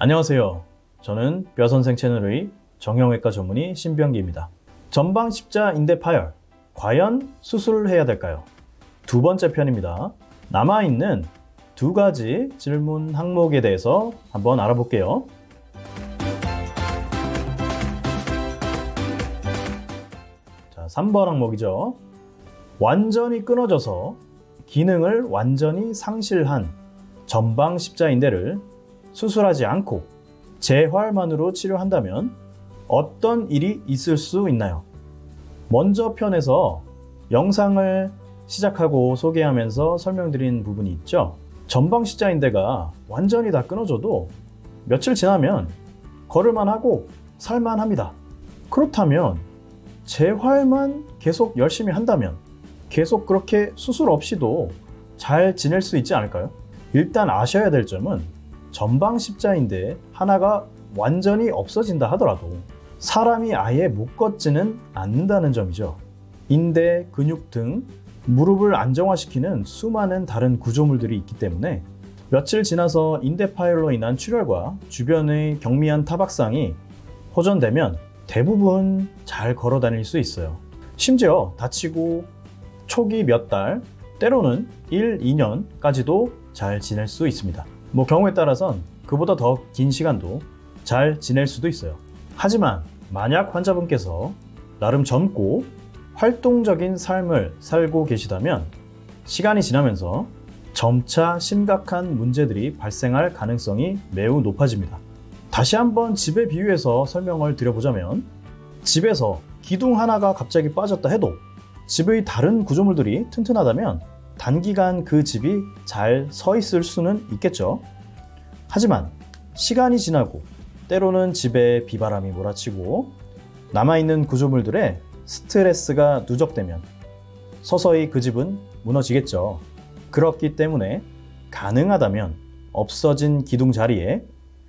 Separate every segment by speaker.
Speaker 1: 안녕하세요. 저는 뼈선생 채널의 정형외과 전문의 신병기입니다. 전방 십자 인대 파열, 과연 수술을 해야 될까요? 두 번째 편입니다. 남아있는 두 가지 질문 항목에 대해서 한번 알아볼게요. 자, 3번 항목이죠. 완전히 끊어져서 기능을 완전히 상실한 전방 십자인대를 수술하지 않고 재활만으로 치료한다면 어떤 일이 있을 수 있나요? 먼저 편에서 영상을 시작하고 소개하면서 설명드린 부분이 있죠. 전방 십자인대가 완전히 다 끊어져도 며칠 지나면 걸을만 하고 살만 합니다. 그렇다면 재활만 계속 열심히 한다면 계속 그렇게 수술 없이도 잘 지낼 수 있지 않을까요? 일단 아셔야 될 점은 전방 십자인대 하나가 완전히 없어진다 하더라도 사람이 아예 못 걷지는 않는다는 점이죠. 인대, 근육 등 무릎을 안정화시키는 수많은 다른 구조물들이 있기 때문에 며칠 지나서 인대 파열로 인한 출혈과 주변의 경미한 타박상이 호전되면 대부분 잘 걸어 다닐 수 있어요. 심지어 다치고 초기 몇 달, 때로는 1, 2년까지도 잘 지낼 수 있습니다. 경우에 따라선 그보다 더 긴 시간도 잘 지낼 수도 있어요. 하지만 만약 환자분께서 나름 젊고 활동적인 삶을 살고 계시다면 시간이 지나면서 점차 심각한 문제들이 발생할 가능성이 매우 높아집니다. 다시 한번 집에 비유해서 설명을 드려보자면 집에서 기둥 하나가 갑자기 빠졌다 해도 집의 다른 구조물들이 튼튼하다면 단기간 그 집이 잘 서 있을 수는 있겠죠. 하지만 시간이 지나고 때로는 집에 비바람이 몰아치고 남아있는 구조물들의 스트레스가 누적되면 서서히 그 집은 무너지겠죠. 그렇기 때문에 가능하다면 없어진 기둥 자리에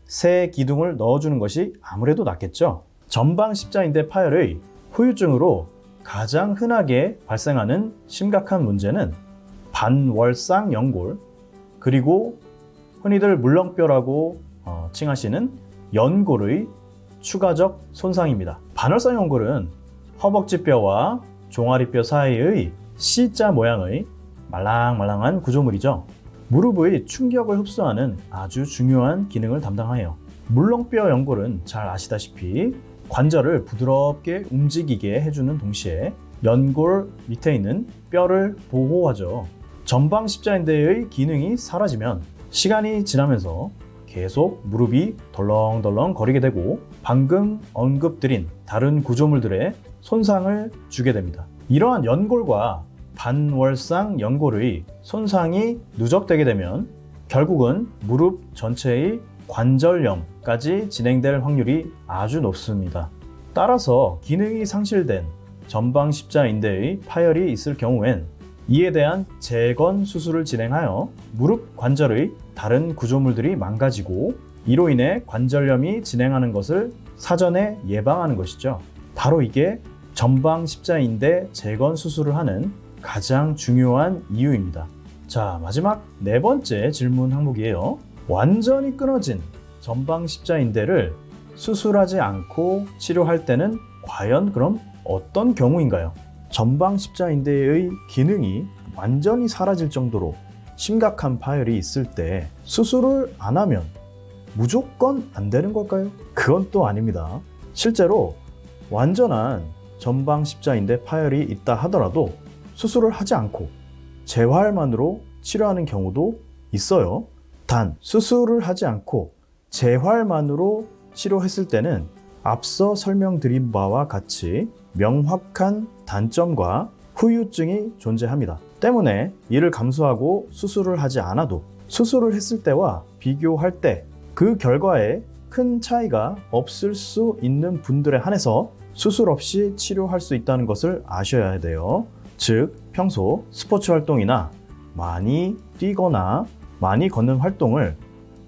Speaker 1: 새 기둥을 넣어주는 것이 아무래도 낫겠죠. 전방 십자인대 파열의 후유증으로 가장 흔하게 발생하는 심각한 문제는 반월상 연골, 그리고 흔히들 물렁뼈라고 칭하시는 연골의 추가적 손상입니다. 반월상 연골은 허벅지뼈와 종아리뼈 사이의 C자 모양의 말랑말랑한 구조물이죠. 무릎의 충격을 흡수하는 아주 중요한 기능을 담당해요. 물렁뼈 연골은 잘 아시다시피 관절을 부드럽게 움직이게 해주는 동시에 연골 밑에 있는 뼈를 보호하죠. 전방 십자인대의 기능이 사라지면 시간이 지나면서 계속 무릎이 덜렁덜렁 거리게 되고 방금 언급드린 다른 구조물들의 손상을 주게 됩니다. 이러한 연골과 반월상 연골의 손상이 누적되게 되면 결국은 무릎 전체의 관절염까지 진행될 확률이 아주 높습니다. 따라서 기능이 상실된 전방 십자인대의 파열이 있을 경우엔 이에 대한 재건 수술을 진행하여 무릎 관절의 다른 구조물들이 망가지고 이로 인해 관절염이 진행하는 것을 사전에 예방하는 것이죠. 바로 이게 전방 십자인대 재건 수술을 하는 가장 중요한 이유입니다. 자, 마지막 네 번째 질문 항목이에요. 완전히 끊어진 전방 십자인대를 수술하지 않고 치료할 때는 과연 그럼 어떤 경우인가요? 전방 십자인대의 기능이 완전히 사라질 정도로 심각한 파열이 있을 때 수술을 안 하면 무조건 안 되는 걸까요? 그건 또 아닙니다. 실제로 완전한 전방 십자인대 파열이 있다 하더라도 수술을 하지 않고 재활만으로 치료하는 경우도 있어요. 단 수술을 하지 않고 재활만으로 치료했을 때는 앞서 설명드린 바와 같이 명확한 단점과 후유증이 존재합니다. 때문에 이를 감수하고 수술을 하지 않아도 수술을 했을 때와 비교할 때 그 결과에 큰 차이가 없을 수 있는 분들에 한해서 수술 없이 치료할 수 있다는 것을 아셔야 돼요. 즉 평소 스포츠 활동이나 많이 뛰거나 많이 걷는 활동을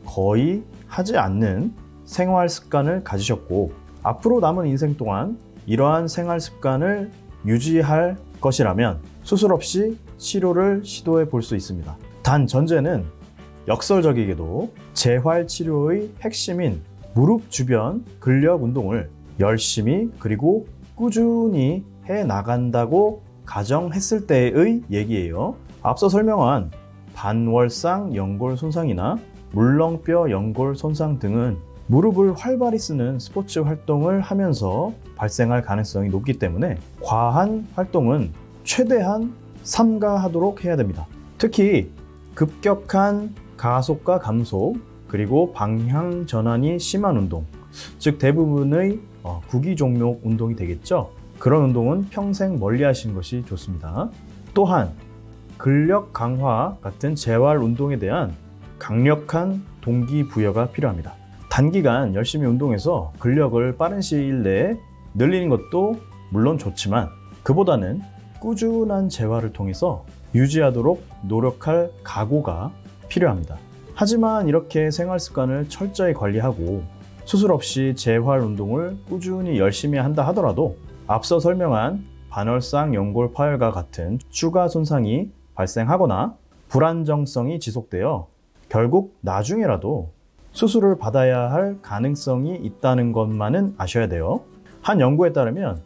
Speaker 1: 거의 하지 않는 생활 습관을 가지셨고 앞으로 남은 인생 동안 이러한 생활 습관을 유지할 것이라면 수술 없이 치료를 시도해 볼 수 있습니다. 단 전제는 역설적이게도 재활 치료의 핵심인 무릎 주변 근력 운동을 열심히 그리고 꾸준히 해 나간다고 가정했을 때의 얘기예요. 앞서 설명한 반월상 연골 손상이나 물렁뼈 연골 손상 등은 무릎을 활발히 쓰는 스포츠 활동을 하면서 발생할 가능성이 높기 때문에 과한 활동은 최대한 삼가하도록 해야 됩니다. 특히 급격한 가속과 감속, 그리고 방향 전환이 심한 운동, 즉 대부분의 구기 종목 운동이 되겠죠. 그런 운동은 평생 멀리 하시는 것이 좋습니다. 또한 근력 강화 같은 재활 운동에 대한 강력한 동기부여가 필요합니다. 단기간 열심히 운동해서 근력을 빠른 시일 내에 늘리는 것도 물론 좋지만 그보다는 꾸준한 재활을 통해서 유지하도록 노력할 각오가 필요합니다. 하지만 이렇게 생활 습관을 철저히 관리하고 수술 없이 재활 운동을 꾸준히 열심히 한다 하더라도 앞서 설명한 반월상 연골 파열과 같은 추가 손상이 발생하거나 불안정성이 지속되어 결국 나중에라도 수술을 받아야 할 가능성이 있다는 것만은 아셔야 돼요. 한 연구에 따르면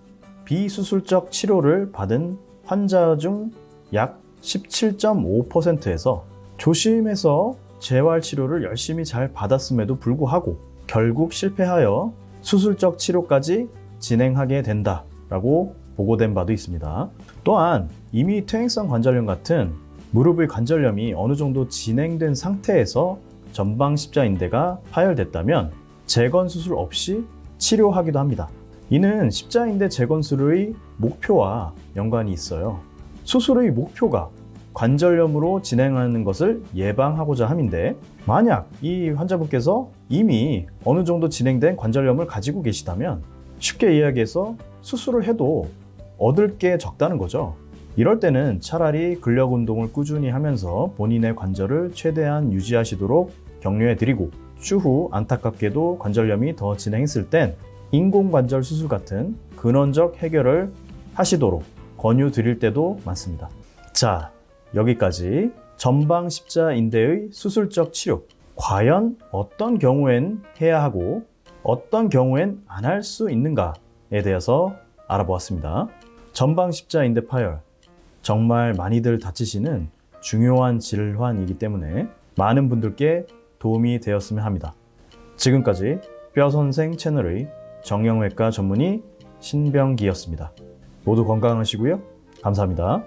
Speaker 1: 비수술적 치료를 받은 환자 중 약 17.5%에서 조심해서 재활 치료를 열심히 잘 받았음에도 불구하고 결국 실패하여 수술적 치료까지 진행하게 된다라고 보고된 바도 있습니다. 또한 이미 퇴행성 관절염 같은 무릎의 관절염이 어느 정도 진행된 상태에서 전방 십자인대가 파열됐다면 재건 수술 없이 치료하기도 합니다. 이는 십자인대 재건술의 목표와 연관이 있어요. 수술의 목표가 관절염으로 진행하는 것을 예방하고자 함인데 만약 이 환자분께서 이미 어느 정도 진행된 관절염을 가지고 계시다면 쉽게 이야기해서 수술을 해도 얻을 게 적다는 거죠. 이럴 때는 차라리 근력 운동을 꾸준히 하면서 본인의 관절을 최대한 유지하시도록 격려해 드리고 추후 안타깝게도 관절염이 더 진행했을 땐 인공관절 수술 같은 근원적 해결을 하시도록 권유 드릴 때도 많습니다. 자, 여기까지 전방 십자인대의 수술적 치료, 과연 어떤 경우엔 해야 하고 어떤 경우엔 안 할 수 있는가에 대해서 알아보았습니다. 전방 십자인대 파열, 정말 많이들 다치시는 중요한 질환이기 때문에 많은 분들께 도움이 되었으면 합니다. 지금까지 뼈선생 채널의 정형외과 전문의 신병기였습니다. 모두 건강하시고요. 감사합니다.